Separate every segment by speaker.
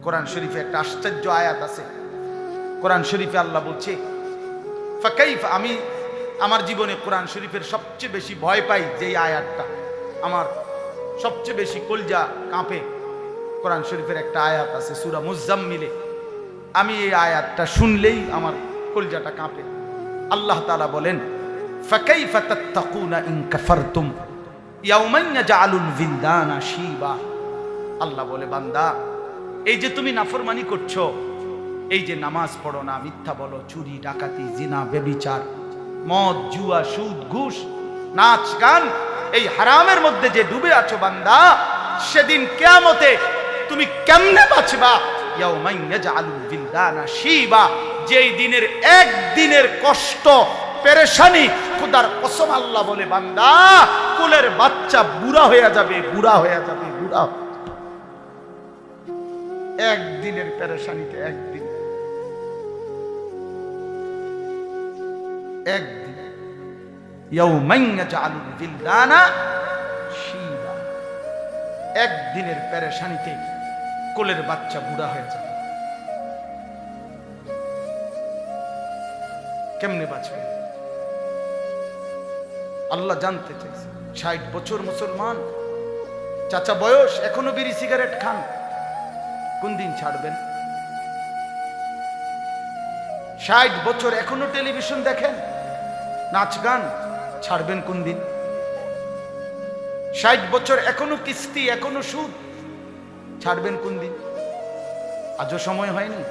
Speaker 1: কোরআন শরীফে একটা আশ্চর্য আয়াত আছে। কোরআন শরীফে আল্লাহ বলছে ফাকাইফা, আমি আমার জীবনে কোরআন শরীফের সবচেয়ে বেশি ভয় পাই যেই আয়াতটা, আমার সবচেয়ে বেশি কলজা কাঁপে। কোরআন শরীফের একটা আয়াত আছে সূরা মুজাম্মিলে, আমি এই আয়াতটা শুনলেই আমার কলজাটা কাঁপে। আল্লাহ তাআলা বলেন ফাকাইফা তাত্তাকুনা ইন কাফারতুম ইয়াওমান ইয়াজআলুল বিলদানা শিবা। আল্লাহ বলে বান্দা, এই যে তুমি নাফরমানি করছো, এই যে নামাজ পড়ো না, মিথ্যা বলো, চুরি ডাকাতি জিনা ব্যভিচার মদ জুয়া সুদ ঘুষ নাচ গান, এই হারামের মধ্যে যে ডুবে আছো বান্দা, সেদিন কিয়ামতে তুমি কেমনে বাঁচবা? ইয়াউমান ইয়াজআলুল বিলদানা শিবা, যেই দিনের একদিনের কষ্ট পেরেশানি, খোদার কসম আল্লাহ বলে বান্দা, কুলের বাচ্চা বুড়া হয়ে যাবে, বুড়া হয়ে যাবে, বুড়া। একদিনের পেরেশানিতে একদিন, একদিন ইয়াউমান ইয়াজআলুল বিলদানা শিবা, একদিনের পেরেশানিতে কোলের বাচ্চা বুড়া হয়ে যাবে। কেমনে বাঁচবে? আল্লাহ জানতে চাইছে। 60 বছর মুসলমান, চাচা বয়স, এখনো বিড়ি সিগারেট খান, কোন দিন ছাড়বেন? 60 বছর এখনো টেলিভিশন দেখেন, নাচ গান, ছাড়বেন কোন দিন? 60 বছর এখনো কিস্তি, এখনো সুদ, ছাড়বেন কোন দিন? আজও সময় হয়নি?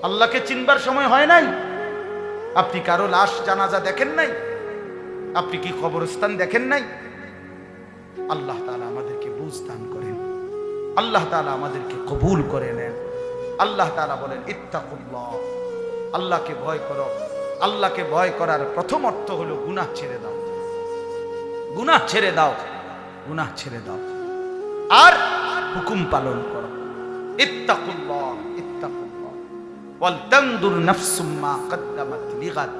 Speaker 1: আল্লাহকে চিনবার সময় হয় নাই? আপনি কারো লাশ জানাজা দেখেন নাই? আপনি কি কবরস্থান দেখেন নাই? আল্লাহ তাআলা আমাদেরকে বুঝ দান করেন, আল্লাহ তাআলা আমাদেরকে কবুল করে নেন। আল্লাহ তাআলা বলেন ইত্তাকুল্লাহ, আল্লাহকে ভয় করো। আল্লাহকে ভয় করার প্রথম অর্থ হলো গুনাহ ছেড়ে দাও, গুনাহ ছেড়ে দাও, গুনাহ ছেড়ে দাও, আর হুকুম পালন করো। ইত্তাকুল্লাহ, ইত্তাকুল্লাহ ওয়াল তানদুর নাফসুম মা কদ্দামাত লিগাদ।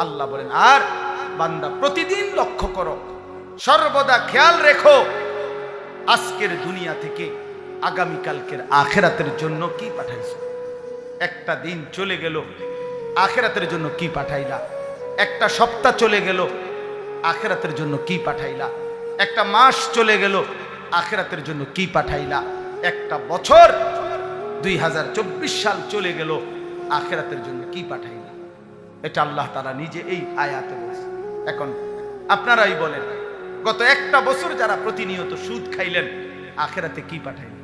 Speaker 1: আল্লাহ বলেন আর বান্দা প্রতিদিন লক্ষ্য করো, সর্বদা খেয়াল রেখো, আজকের দুনিয়া থেকে আগামীকালকের আখিরাতের জন্য কি পাঠাইছো। একটা দিন চলে গেল, আখিরাতের জন্য কি পাঠাইলা? একটা সপ্তাহ চলে গেল, আখিরাতের জন্য কি পাঠাইলা? একটা মাস চলে গেল, আখিরাতের জন্য কি পাঠাইলা? একটা বছর 2024 সাল চলে গেল, আখিরাতের জন্য কি পাঠাইলা? এটা আল্লাহ তাআলা নিজে এই আয়াতে বলেছে। এখন আপনারাই বলেন, গত একটা বছর যারা প্রতিনিয়ত সুদ খাইলেন, আখিরাতে কি পাঠাইলেন?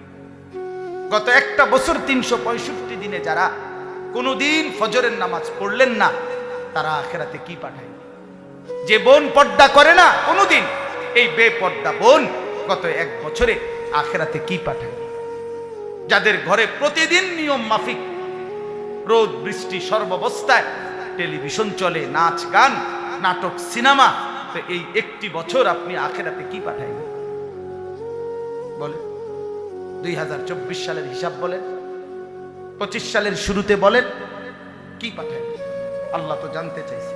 Speaker 1: গত একটা বছর 365 দিনে যারা কোনোদিন ফজরের নামাজ পড়লেন না, তারা আখিরাতে কি পাঠাইলেন? যে বোন পর্দা করে না কোনোদিন, এই বেপর্দা বোন গত এক বছরে আখিরাতে কি পাঠাইলেন? যাদের ঘরে প্রতিদিন নিয়ম মাফিক রোদ বৃষ্টি সর্বাবস্থায় টেলিভিশন চলে, নাচ গান নাটক সিনেমা, তো এই একটি বছর আপনি আখিরাতে কি পাঠাইলেন? বলেন। 2024 সালের হিসাব বলেন, 25 সালের শুরুতে বলেন, কি পাঠাইলেন? আল্লাহ তো জানতে চাইছে।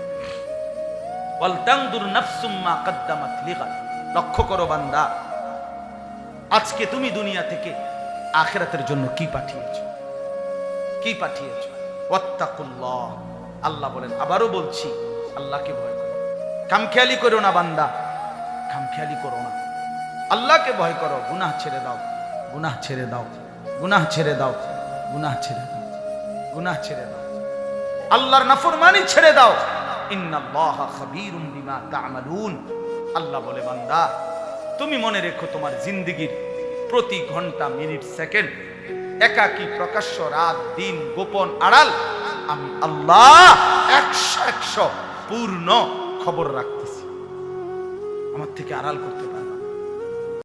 Speaker 1: ওয়াল তানদুর নাফসুম মা কদ্দামাত লিগাদ। লক্ষ্য করো বান্দা, আজকে তুমি দুনিয়া থেকে আখিরাতের জন্য কি পাঠিয়েছো, কি পাঠিয়েছো? ওয়াত্তাকুল্লাহ। আল্লাহ বলেন, আবারও বলছি, আল্লাহকে ভয় করো। খামখেয়ালি করো না বান্দা, খামখেয়ালি করো না, আল্লাহকে ভয় করো। গুনাহ ছেড়ে দাও, গুনাহ ছেড়ে দাও, গুনাহ ছেড়ে দাও, গুনাহ ছেড়ে দাও, গুনাহ ছেড়ে দাও, আল্লাহর নাফরমানি ছেড়ে দাও। ইন্নাল্লাহা খাবীরুম বিমা তা'মালুন। আল্লাহ বলে বান্দা, তুমি মনে রেখো, তোমার জিন্দেগীর প্রতি ঘন্টা মিনিট সেকেন্ড, একাকী প্রকাশ্য রাত দিন গোপন আড়াল, আমি আল্লাহ 100 পূর্ণ খবর রাখতেছি। আমার থেকে আড়াল করতে পারে